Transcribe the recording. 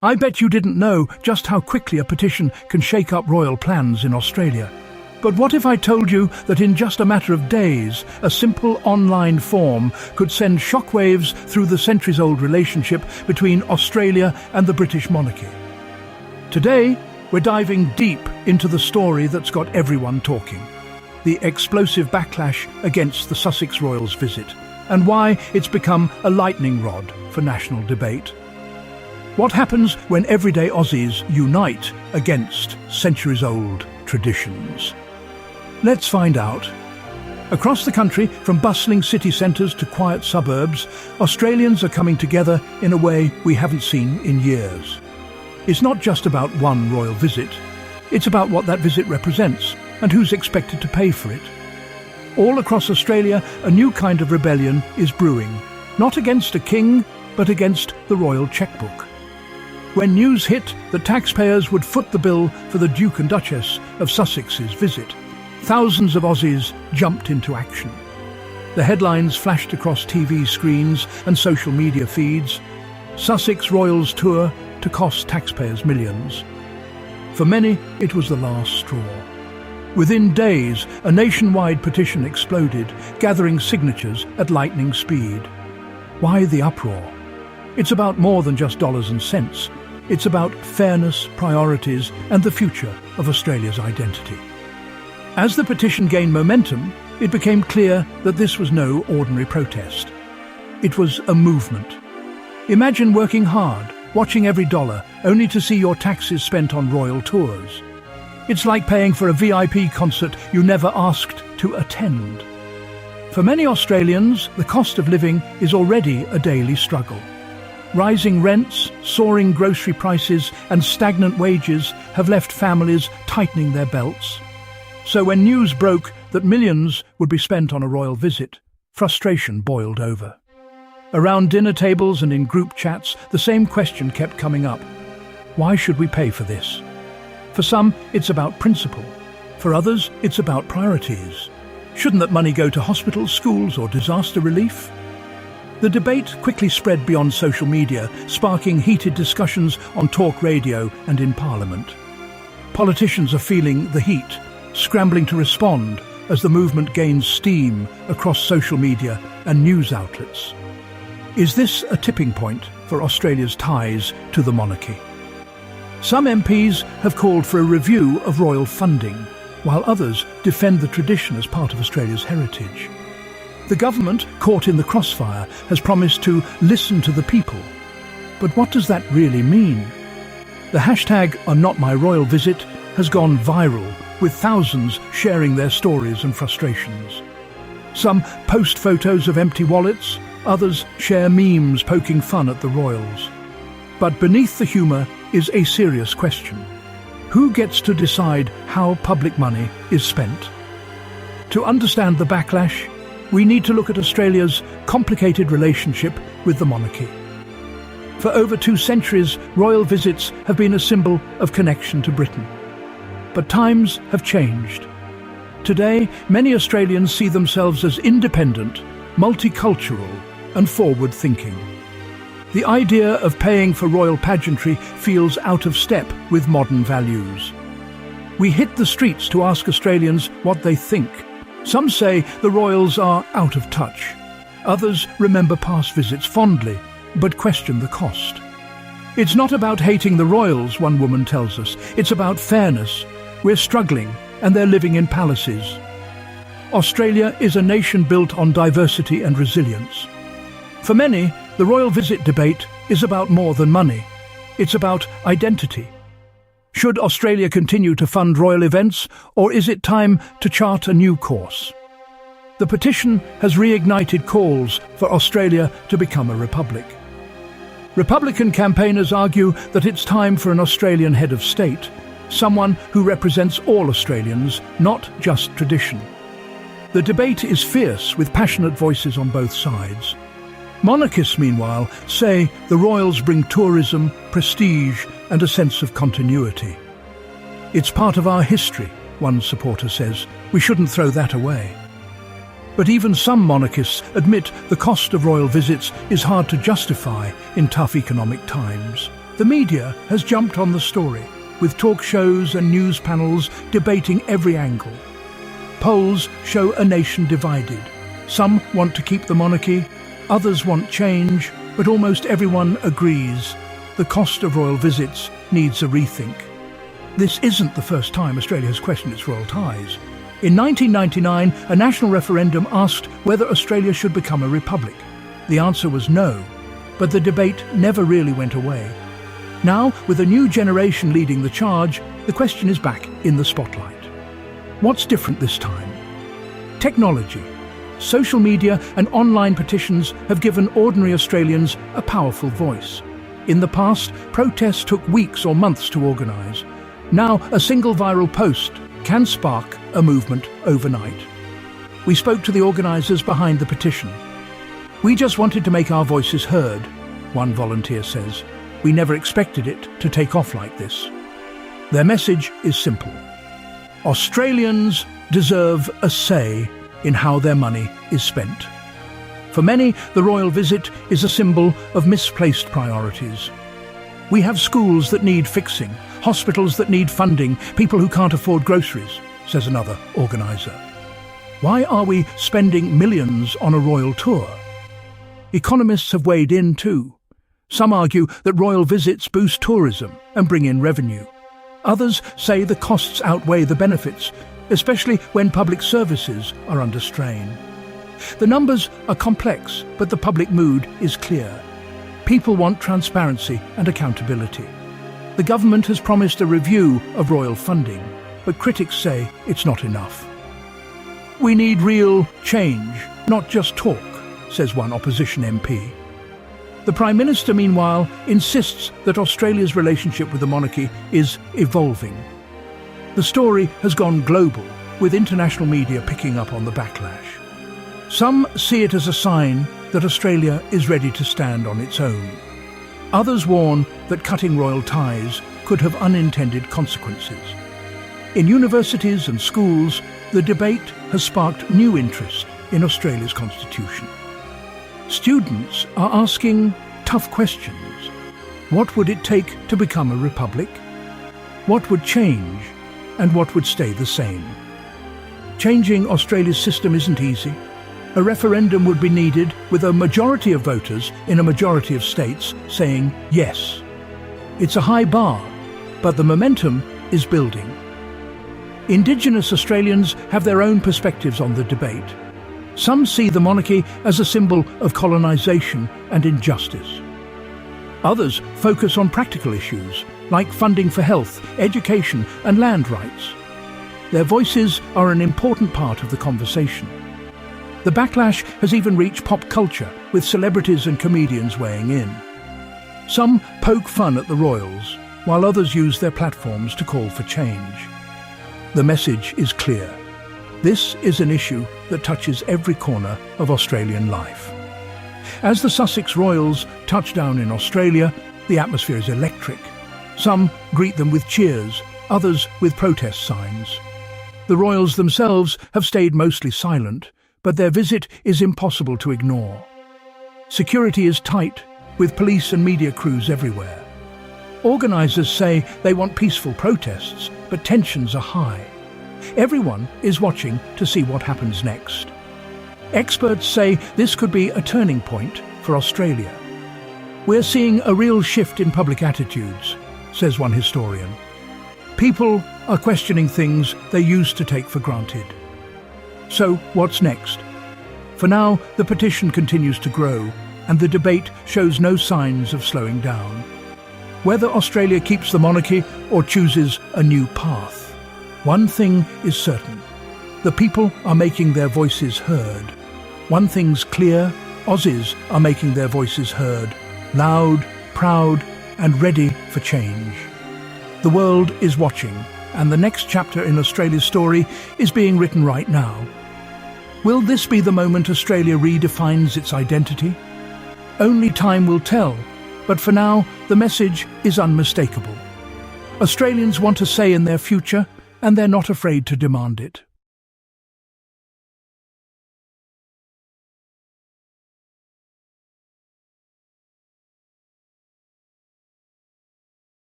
I bet you didn't know just how quickly a petition can shake up royal plans in Australia. But what if I told you that in just a matter of days, a simple online form could send shockwaves through the centuries-old relationship between Australia and the British monarchy? Today, we're diving deep into the story that's got everyone talking. The explosive backlash against the Sussex royals' visit, and why it's become a lightning rod for national debate. What happens when everyday Aussies unite against centuries-old traditions? Let's find out. Across the country, from bustling city centres to quiet suburbs, Australians are coming together in a way we haven't seen in years. It's not just about one royal visit. It's about what that visit represents and who's expected to pay for it. All across Australia, a new kind of rebellion is brewing, not against a king, but against the royal chequebook. When news hit that taxpayers would foot the bill for the Duke and Duchess of Sussex's visit, thousands of Aussies jumped into action. The headlines flashed across TV screens and social media feeds: Sussex Royals tour to cost taxpayers millions. For many, it was the last straw. Within days, a nationwide petition exploded, gathering signatures at lightning speed. Why the uproar? It's about more than just dollars and cents. It's about fairness, priorities, and the future of Australia's identity. As the petition gained momentum, it became clear that this was no ordinary protest. It was a movement. Imagine working hard, watching every dollar, only to see your taxes spent on royal tours. It's like paying for a VIP concert you never asked to attend. For many Australians, the cost of living is already a daily struggle. Rising rents, soaring grocery prices, and stagnant wages have left families tightening their belts. So when news broke that millions would be spent on a royal visit, frustration boiled over. Around dinner tables and in group chats, the same question kept coming up. Why should we pay for this? For some, it's about principle. For others, it's about priorities. Shouldn't that money go to hospitals, schools, or disaster relief? The debate quickly spread beyond social media, sparking heated discussions on talk radio and in Parliament. Politicians are feeling the heat, scrambling to respond as the movement gains steam across social media and news outlets. Is this a tipping point for Australia's ties to the monarchy? Some MPs have called for a review of royal funding, while others defend the tradition as part of Australia's heritage. The government, caught in the crossfire, has promised to listen to the people. But what does that really mean? The hashtag #NotMyRoyalVisit has gone viral, with thousands sharing their stories and frustrations. Some post photos of empty wallets, others share memes poking fun at the royals. But beneath the humour is a serious question. Who gets to decide how public money is spent? To understand the backlash, we need to look at Australia's complicated relationship with the monarchy. For over 2 centuries, royal visits have been a symbol of connection to Britain. But times have changed. Today, many Australians see themselves as independent, multicultural, and forward-thinking. The idea of paying for royal pageantry feels out of step with modern values. We hit the streets to ask Australians what they think. Some say the royals are out of touch. Others remember past visits fondly, but question the cost. It's not about hating the royals, one woman tells us. It's about fairness. We're struggling, and they're living in palaces. Australia is a nation built on diversity and resilience. For many, the royal visit debate is about more than money. It's about identity. Should Australia continue to fund royal events, or is it time to chart a new course? The petition has reignited calls for Australia to become a republic. Republican campaigners argue that it's time for an Australian head of state, someone who represents all Australians, not just tradition. The debate is fierce, with passionate voices on both sides. Monarchists, meanwhile, say the royals bring tourism, prestige, and a sense of continuity. It's part of our history, one supporter says. We shouldn't throw that away. But even some monarchists admit the cost of royal visits is hard to justify in tough economic times. The media has jumped on the story, with talk shows and news panels debating every angle. Polls show a nation divided. Some want to keep the monarchy, others want change, but almost everyone agrees the cost of royal visits needs a rethink. This isn't the first time Australia has questioned its royal ties. In 1999, a national referendum asked whether Australia should become a republic. The answer was no, but the debate never really went away. Now, with a new generation leading the charge, the question is back in the spotlight. What's different this time? Technology. Social media and online petitions have given ordinary Australians a powerful voice. In the past, protests took weeks or months to organise. Now, a single viral post can spark a movement overnight. We spoke to the organisers behind the petition. "We just wanted to make our voices heard," one volunteer says. "We never expected it to take off like this." Their message is simple. Australians deserve a say in how their money is spent. For many, the royal visit is a symbol of misplaced priorities. "We have schools that need fixing, hospitals that need funding, people who can't afford groceries," says another organiser. "Why are we spending millions on a royal tour?" Economists have weighed in too. Some argue that royal visits boost tourism and bring in revenue. Others say the costs outweigh the benefits, especially when public services are under strain. The numbers are complex, but the public mood is clear. People want transparency and accountability. The government has promised a review of royal funding, but critics say it's not enough. "We need real change, not just talk," says one opposition MP. The Prime Minister, meanwhile, insists that Australia's relationship with the monarchy is evolving. The story has gone global, with international media picking up on the backlash. Some see it as a sign that Australia is ready to stand on its own. Others warn that cutting royal ties could have unintended consequences. In universities and schools, the debate has sparked new interest in Australia's constitution. Students are asking tough questions. What would it take to become a republic? What would change, and what would stay the same? Changing Australia's system isn't easy. A referendum would be needed, with a majority of voters in a majority of states saying yes. It's a high bar, but the momentum is building. Indigenous Australians have their own perspectives on the debate. Some see the monarchy as a symbol of colonisation and injustice. Others focus on practical issues, like funding for health, education and land rights. Their voices are an important part of the conversation. The backlash has even reached pop culture, with celebrities and comedians weighing in. Some poke fun at the royals, while others use their platforms to call for change. The message is clear. This is an issue that touches every corner of Australian life. As the Sussex royals touch down in Australia, the atmosphere is electric. Some greet them with cheers, others with protest signs. The royals themselves have stayed mostly silent, but their visit is impossible to ignore. Security is tight, with police and media crews everywhere. Organisers say they want peaceful protests, but tensions are high. Everyone is watching to see what happens next. Experts say this could be a turning point for Australia. "We're seeing a real shift in public attitudes," says one historian. "People are questioning things they used to take for granted." So what's next? For now, the petition continues to grow, and the debate shows no signs of slowing down. Whether Australia keeps the monarchy or chooses a new path, one thing is certain: the people are making their voices heard. One thing's clear: Aussies are making their voices heard, loud, proud, and ready for change. The world is watching, and the next chapter in Australia's story is being written right now. Will this be the moment Australia redefines its identity? Only time will tell, but for now, the message is unmistakable. Australians want a say in their future, and they're not afraid to demand it.